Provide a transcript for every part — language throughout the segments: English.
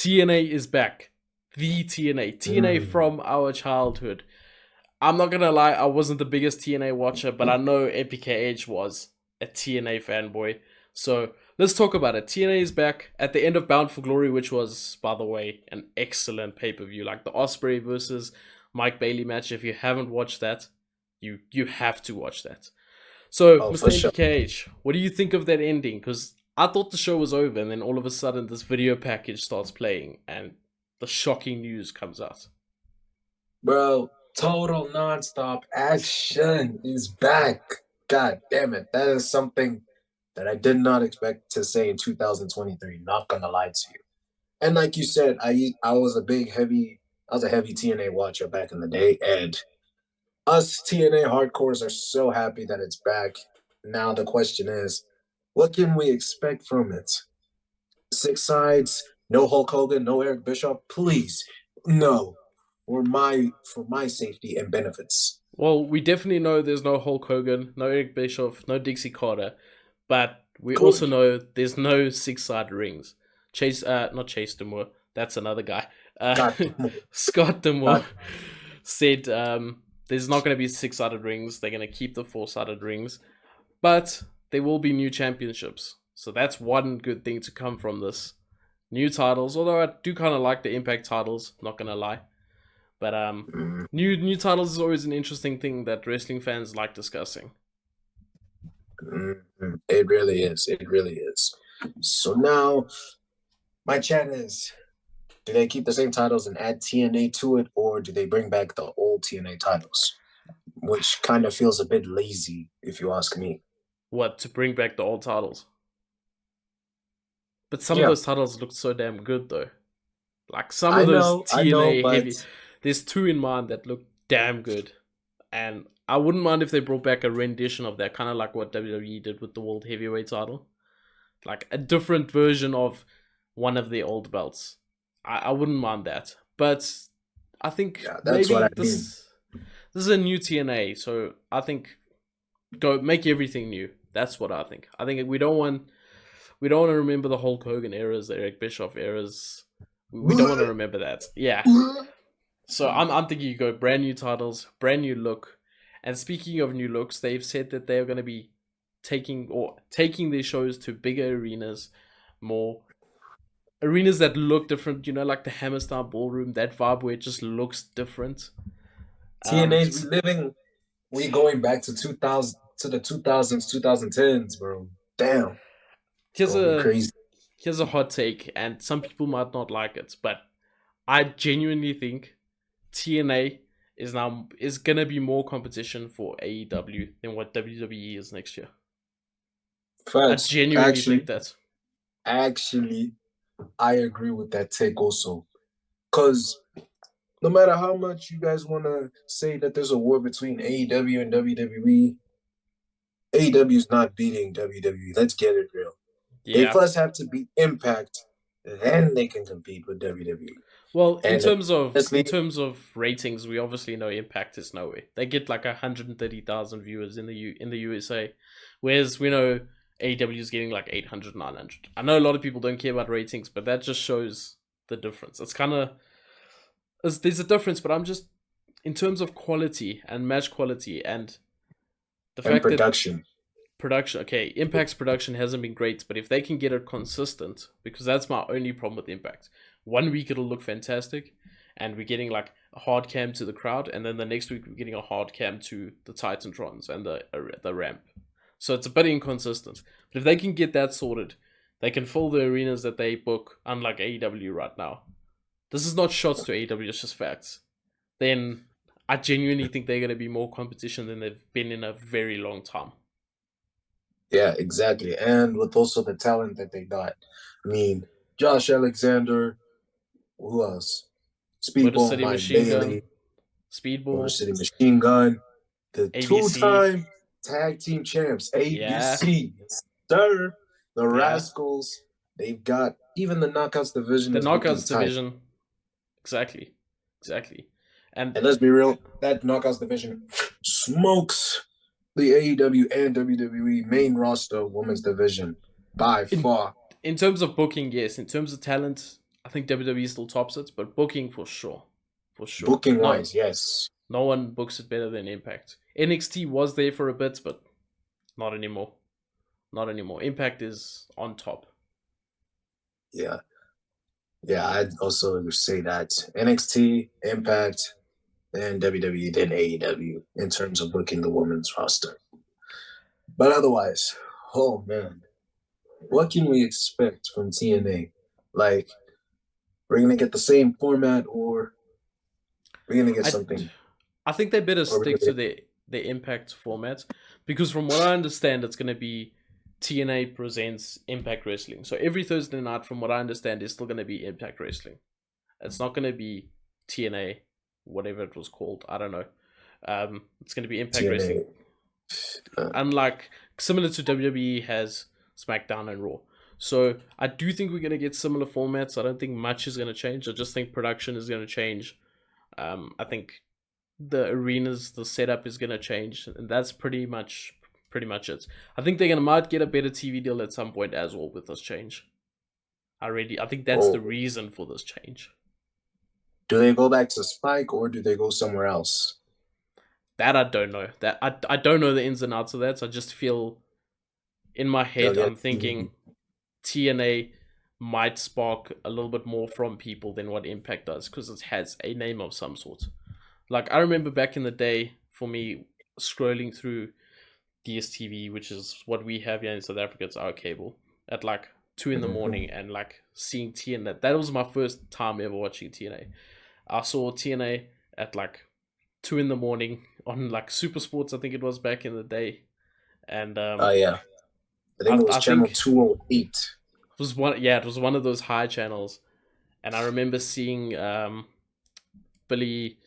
TNA is back. The TNA. TNA from our childhood. I'm not gonna lie, I wasn't the biggest TNA watcher, but I know MPKH was a TNA fanboy. So let's talk about it. TNA is back at the end of Bound for Glory, which was, by the way, an excellent pay-per-view. Like the Ospreay versus Mike Bailey match. If you haven't watched that, you have to watch that. So, Oh, Mr. for sure. MPKH, what do you think of that ending? Because I thought the show was over, and then all of a sudden this video package starts playing, and the shocking news comes out. Bro, total nonstop action is back. God damn it. That is something that I did not expect to say in 2023. Not gonna lie to you. And like you said, I was a heavy TNA watcher back in the day, and us TNA hardcores are so happy that it's back. Now the question is, what can we expect from it? Six sides, no Hulk Hogan, no Eric Bischoff, please, no, for my safety and benefits. Well, we definitely know there's no Hulk Hogan, no Eric Bischoff, no Dixie Carter, but we also Good. know there's no six-sided rings. Not Chase Demore, that's another guy. God, Scott Demore God, said there's not going to be six-sided rings. They're going to keep the four-sided rings, but there will be new championships. So that's one good thing to come from this. New titles, although I do kind of like the Impact titles, not going to lie. But mm, new titles is always an interesting thing that wrestling fans like discussing. it really is. It really is. So now, my chat is: do they keep the same titles and add TNA to it, or do they bring back the old TNA titles? Which kind of feels a bit lazy, if you ask me. What, to bring back the old titles? But some of Yeah, those titles look so damn good though. Like some of those I know, TNA but heavy, there's two in mind that look damn good, and I wouldn't mind if they brought back a rendition of that, kind of like what WWE did with the World Heavyweight title, like a different version of one of the old belts. I wouldn't mind that, but I think yeah, that's what maybe I mean. this is a new TNA, so I think go make everything new. That's what I think. I think we don't want to remember the Hulk Hogan eras, the Eric Bischoff eras. We don't want to remember that. Yeah. So I'm thinking you go brand new titles, brand new look. And speaking of new looks, they've said that they're going to be taking their shows to bigger arenas, more arenas that look different. You know, like the Hammerstein Ballroom, that vibe where it just looks different. TNA's reliving. We going back to 2000 to the 2000s, 2010s, bro. Damn, here's gonna be a crazy. here's a hot take, and some people might not like it, but I genuinely think TNA is gonna be more competition for AEW than what WWE is next year. I Facts. genuinely think that. Actually, I agree with that take also. Cause no matter how much you guys want to say that there's a war between AEW and WWE, AEW is not beating WWE. Let's get it real. They Yeah. first have to beat Impact, then they can compete with WWE. Well, And in honestly, terms of ratings, we obviously know Impact is nowhere. They get like 130,000 viewers in the USA, whereas we know AEW is getting like 800, 900. I know a lot of people don't care about ratings, but that just shows the difference. It's kind of there's a difference, but I'm just in terms of quality and match quality and the and fact that production. production, okay, Impact's production hasn't been great, but if they can get it consistent, because that's my only problem with Impact. One week it'll look fantastic, and we're getting like a hard cam to the crowd, and then the next week we're getting a hard cam to the Titantrons and the ramp. So it's a bit inconsistent. But if they can get that sorted, they can fill the arenas that they book, unlike AEW right now. This is not shots to AEW, it's just facts. Then I genuinely think they're going to be more competition than they've been in a very long time. Yeah, exactly. And with also the talent that they got. I mean, Josh Alexander, who else? Motor Speedball City Mike Machine Gun, Bailey, Motor Speedball, City Machine Gun, the ABC, two-time tag team champs, yeah, ABC, sir, the yeah. Rascals. They've got even the Knockouts division The is looking Knockouts tight. division, exactly, exactly. And And let's be real, that Knockouts division smokes the AEW and WWE main roster women's division by in far. in terms of booking, yes. In terms of talent, I think WWE still tops it, but booking for sure, for sure. Booking No, wise, yes. no one books it better than Impact. NXT was there for a bit, but not anymore. Not anymore. Impact is on top. Yeah. Yeah, I'd also say that NXT, Impact, and WWE then AEW in terms of booking the women's roster. But otherwise, oh man, what can we expect from TNA? Like, we're gonna get the same format, or we're gonna get I something, I think they better or we're stick gonna to get the Impact format because from what I understand, it's going to be TNA presents Impact Wrestling. So every Thursday night, from what I understand, is still going to be Impact Wrestling. It's not going to be TNA, whatever it was called. I don't know. It's going to be Impact Wrestling. TNA. Unlike similar to WWE has SmackDown and Raw. So I do think we're going to get similar formats. I don't think much is going to change. I just think production is going to change. I think the arenas, the setup is gonna change, and that's pretty much it. I think they're gonna might get a better TV deal at some point as well with this change. I think that's the Oh, reason for this change. do they go back to Spike or do they go somewhere else? That I don't know. That I don't know the ins and outs of that. So I just feel in my They'll head get I'm thinking TNA might spark a little bit more from people than what Impact does because it has a name of some sort. Like I remember back in the day, for me scrolling through DSTV, which is what we have here in South Africa. It's our cable at like 2 in the morning, and like seeing TNA. That was my first time ever watching TNA. I saw TNA at like 2 in the morning on like Super Sports, I think it was back in the day, and Oh yeah, I think it was I channel think 208. it was one. Yeah, it was one of those high channels, and I remember seeing Billy.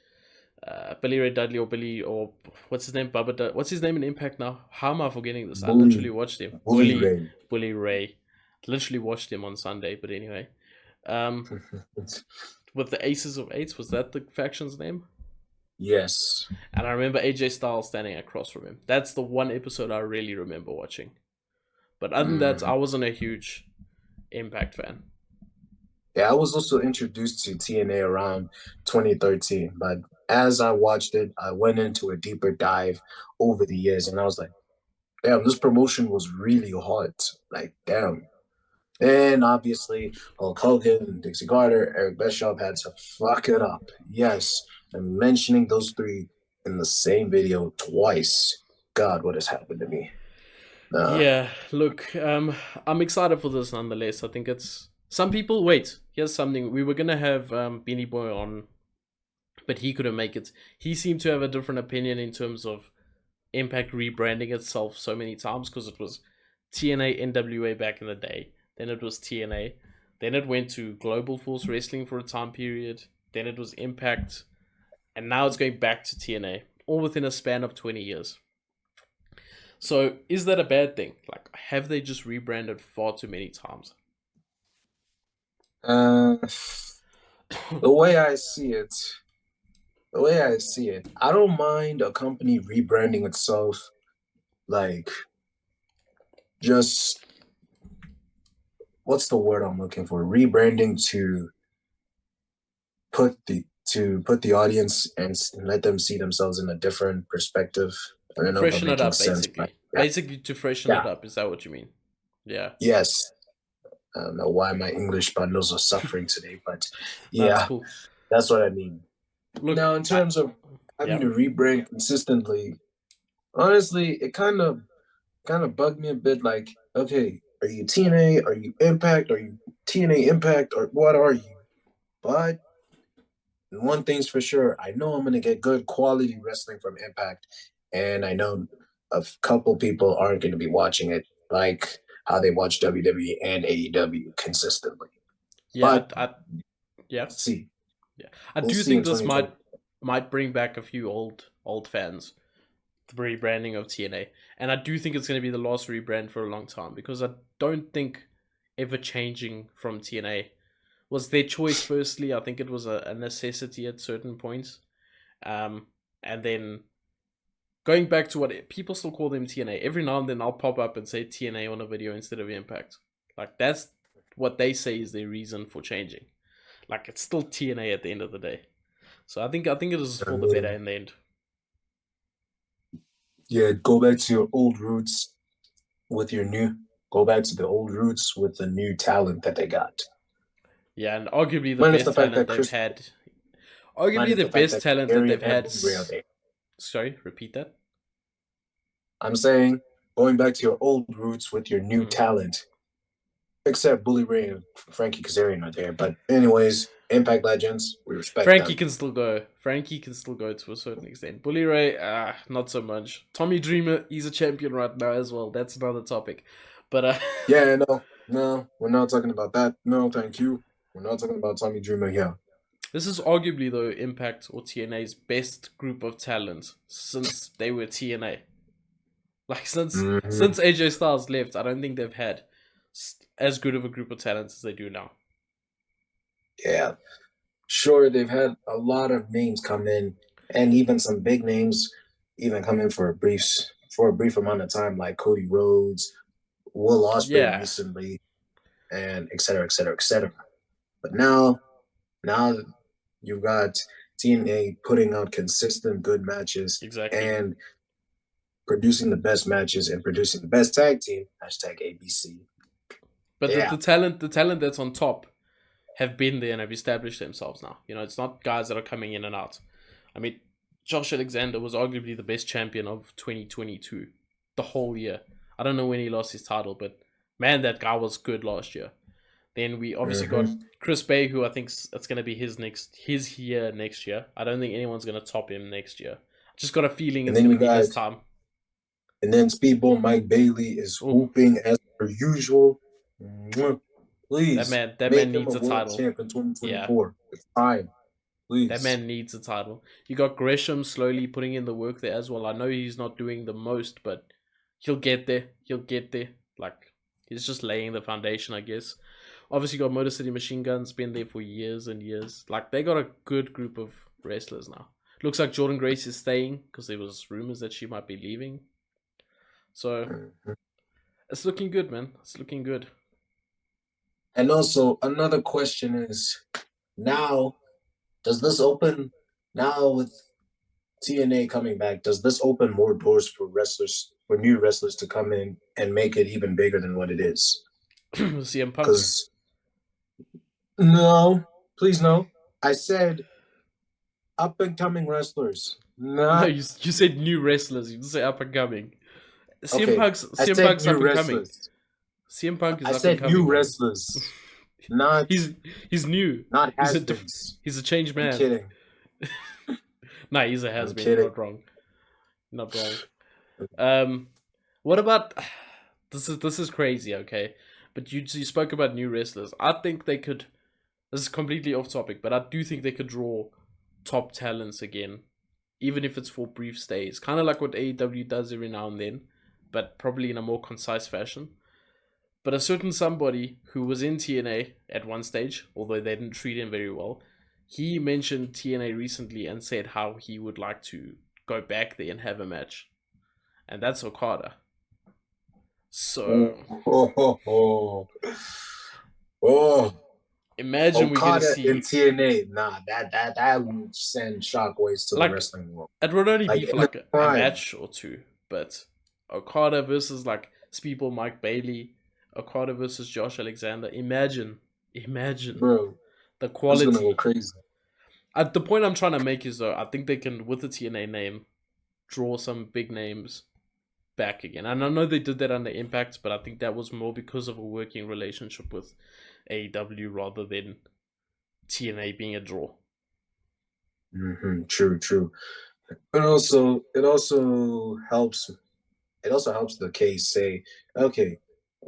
Billy Ray Dudley or Billy or what's his name? What's his name in Impact now? How am I forgetting this? I literally Bully, watched him. Bully Ray. Bully Ray. Literally watched him on Sunday. But anyway, um, with the Aces of Eights, was that the faction's name? Yes. And I remember AJ Styles standing across from him. That's the one episode I really remember watching. But other than that, Mm. I wasn't a huge Impact fan. Yeah, I was also introduced to TNA around 2013, but as I watched it, I went into a deeper dive over the years, and I was like, damn, this promotion was really hot. Like, damn. And obviously, Hulk Hogan, Dixie Carter, Eric Bischoff had to fuck it up. Yes, I'm mentioning those three in the same video twice. God, what has happened to me? Yeah, look, I'm excited for this nonetheless. I think it's some people. Wait, here's something. We were gonna have BeanieBoy on, but he couldn't make it. He seemed to have a different opinion in terms of Impact rebranding itself so many times because it was TNA NWA back in the day, then it was TNA, then it went to Global Force Wrestling for a time period, then it was Impact, and now it's going back to TNA, all within a span of 20 years. So is that a bad thing? Like, have they just rebranded far too many times? Uh, the way I see it, I don't mind a company rebranding itself, like just what's the word I'm looking for? Rebranding to put the audience and let them see themselves in a different perspective. I don't know if I'm Freshen it making up, sense, but basically. yeah, Basically, to freshen yeah, it up. Is that what you mean? Yeah, yes. I don't know why my English bundles are suffering today, but that's yeah, cool. that's what I mean. Look, Now, in terms of having yeah, to rebrand consistently, honestly, it kind of bugged me a bit. Like, okay, are you TNA? Are you Impact? Are you TNA Impact? Or what are you? But one thing's for sure, I know I'm gonna get good quality wrestling from Impact, and I know a couple people aren't gonna be watching it like how they watch WWE and AEW consistently. yeah, But yeah. let's see, Yeah, I we'll do see in think this 2020. might bring back a few old fans. The rebranding of TNA, and I do think it's going to be the last rebrand for a long time because I don't think ever changing from TNA was their choice. Firstly, I think it was a necessity at certain points, um, and then going back to what people still call them TNA. Every now and then I'll pop up and say TNA on a video instead of Impact. Like that's what they say is their reason for changing. Like it's still TNA at the end of the day. So I think it is I for the better mean, in the end. yeah, go back to your old roots with your new. Go back to the old roots with the new talent that they got. Yeah, and arguably the Minus the best fact talent that they've Chris, had. Arguably minus the the fact best that talent that Kazarian they've and had. Bully Ray are there. Sorry, repeat that. I'm saying going back to your old roots with your new Mm. talent, except Bully Ray and Frankie Kazarian are there. But anyways, Impact Legends, we respect Frankie them. can still go. Frankie can still go to a certain extent. Bully Ray, not so much. Tommy Dreamer, he's a champion right now as well. That's another topic. But Yeah, no, we're not talking about that. No, thank you. We're not talking about Tommy Dreamer here. this is arguably though Impact or TNA's best group of talent since they were TNA. Like since Hmm. AJ Styles left, I don't think they've had as good of a group of talents as they do now. Yeah, sure, they've had a lot of names come in, and even some big names even come in for a brief amount of time, like Cody Rhodes, Will Ospreay Yeah, recently, and et cetera, et cetera, et cetera. But now you've got TNA putting out consistent good matches exactly. and producing the best matches and producing the best tag team. Hashtag ABC. But Yeah. the talent that's on top have been there and have established themselves now. You know, it's not guys that are coming in and out. I mean, Josh Alexander was arguably the best champion of 2022, the whole year. I don't know when he lost his title, but man, that guy was good last year. Then we obviously got Mm-hmm. Chris Bay, who I think it's going to be his year next year. I don't think anyone's going to top him next year. Just got a feeling And it's then going you to be got his time. and then Speedball Mike Bailey is Oh, whooping as per usual. Mwah. Please that man make him a needs a world title. champ in Yeah, 2024. It's time, that please. man needs a title. You got Gresham slowly putting in the work there as well. I know he's not doing the most, but he'll get there. He'll get there. Like he's just laying the foundation, I guess. Obviously, got Motor City Machine Guns been there for years and years. Like they got a good group of wrestlers now. Looks like Jordan Grace is staying because there was rumors that she might be leaving. So Mhm. it's looking good, man. It's looking good. And also another question is now does this open now with TNA coming back? Does this open more doors for new wrestlers to come in and make it even bigger than what it is? CM Punk. Because no, please no. I said up and coming wrestlers, No, not you said new wrestlers. You didn't say up and coming. okay. I CM said Punk's new up and coming. wrestlers. CM Punk is I up and said new coming, man. wrestlers, not he's he's new. not He's has-beens. he's a changed I'm man. kidding. Nah, he's a has I'm been. You're kidding. not wrong. You're not wrong. Um, what about this is crazy, okay? But you spoke about new wrestlers. I think they could. This is completely off topic, but I do think they could draw top talents again, even if it's for brief stays. Kind of like what AEW does every now and then, but probably in a more concise fashion. But a certain somebody who was in TNA at one stage, although they didn't treat him very well, he mentioned TNA recently and said how he would like to go back there and have a match. And that's Okada. Oh, So oh, oh, oh. Oh. imagine we get to Okada in see, TNA. Nah, that would send shockwaves to the like, wrestling world. it would only Like be for in the like a prime, match or two, but Okada versus like Speedball Mike Bailey, Okada versus Josh Alexander. Imagine bro. the It's gonna go quality. crazy. The point I'm trying to make is though, I think they can, with the TNA name, draw some big names back again. And I know they did that under Impact, but I think that was more because of a working relationship with AEW rather than TNA being a draw. True, true. It also helps the case say, okay,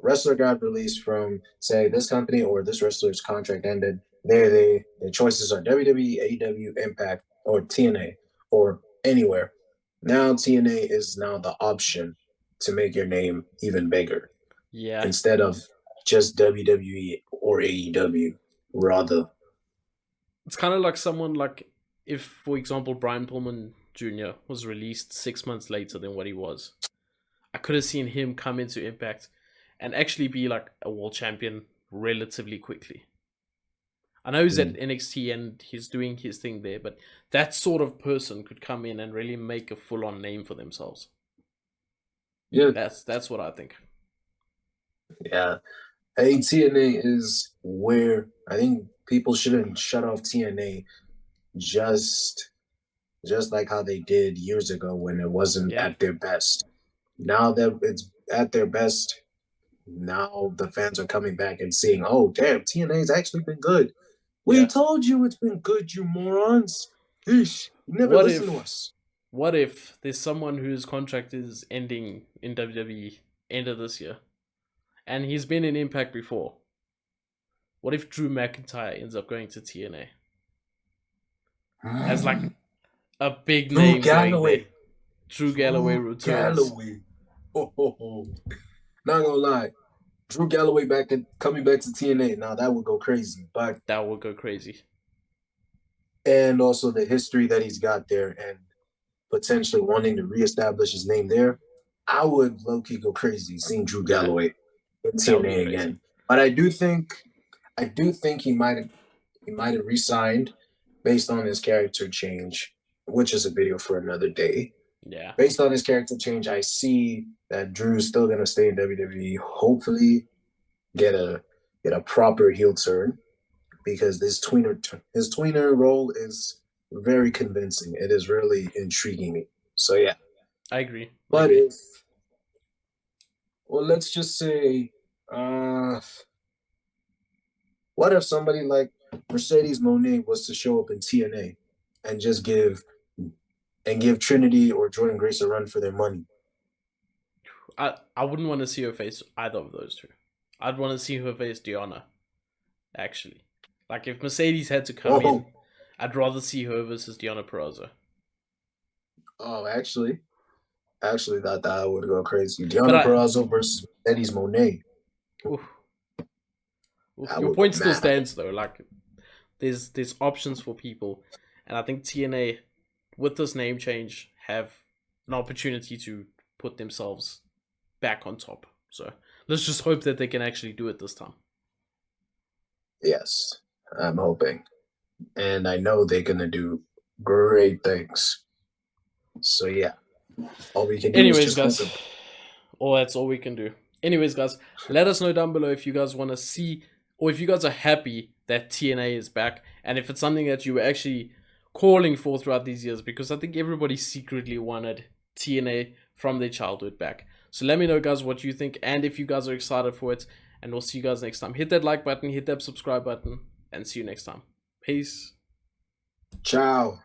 wrestler got released from say this company or this wrestler's contract ended. Their choices are WWE, AEW, Impact, or TNA, or anywhere. Now TNA is now the option to make your name even bigger Yeah, instead of just WWE or AEW. Rather, it's kind of like someone like if, for example, Brian Pillman Jr. was released 6 months later than what he was. I could have seen him come into Impact and actually be like a world champion relatively quickly. I know he's at NXT and he's doing his thing there, but that sort of person could come in and really make a full-on name for themselves. Yeah, that's what I think. yeah. I think TNA is where I think people shouldn't shut off TNA just like how they did years ago when it wasn't Yeah, at their best. Now that it's at their best, now the fans are coming back and seeing, oh damn, TNA's actually been good. We yeah. told you it's been good, you morons. Eesh, you never What listen to if us. what if there's someone whose contract is ending in WWE end of this year, and he's been in Impact before? What if Drew McIntyre ends up going to TNA as like a big Drew name going there? Galloway. Drew Galloway Drew returns. Galloway. Ho, ho, ho. Not gonna lie. Drew Galloway coming back to TNA. Now that would go crazy. But That would go crazy. and also the history that he's got there and potentially wanting to reestablish his name there, I would low key go crazy seeing Drew Yeah, Galloway in that would be TNA crazy. again. But I do think he might have re-signed based on his character change, which is a video for another day. Yeah, Based on his character change, I see that Drew's still gonna stay in WWE. Hopefully, get a proper heel turn because his tweener role is very convincing. It is really intriguing me. So yeah, I agree. I but agree. if well, let's just say, uh, what if somebody like Mercedes Moné was to show up in TNA and just give Trinity or Jordan Grace a run for their money? I wouldn't want to see her face either of those two. I'd want to see her face Diana. Actually, like if Mercedes had to come in, Oh, I'd rather see her versus Diana Perazzo. oh, actually, that would go crazy. But Deonna Purrazzo versus Mercedes Moné. oof, That your would go point still mad. stands though. Like there's options for people, and I think TNA with this name change have an opportunity to put themselves back on top. So let's just hope that they can actually do it this time. Yes, I'm hoping, and I know they're gonna do great things. So yeah, all we can do is Anyways, just hope. guys, that's all we can do. Anyways, guys, let us know down below if you guys want to see or if you guys are happy that TNA is back and if it's something that you were actually calling for throughout these years, because I think everybody secretly wanted TNA from their childhood back. So let me know, guys, what you think and if you guys are excited for it, and we'll see you guys next time. Hit that like button, hit that subscribe button, and see you next time. Peace. Ciao.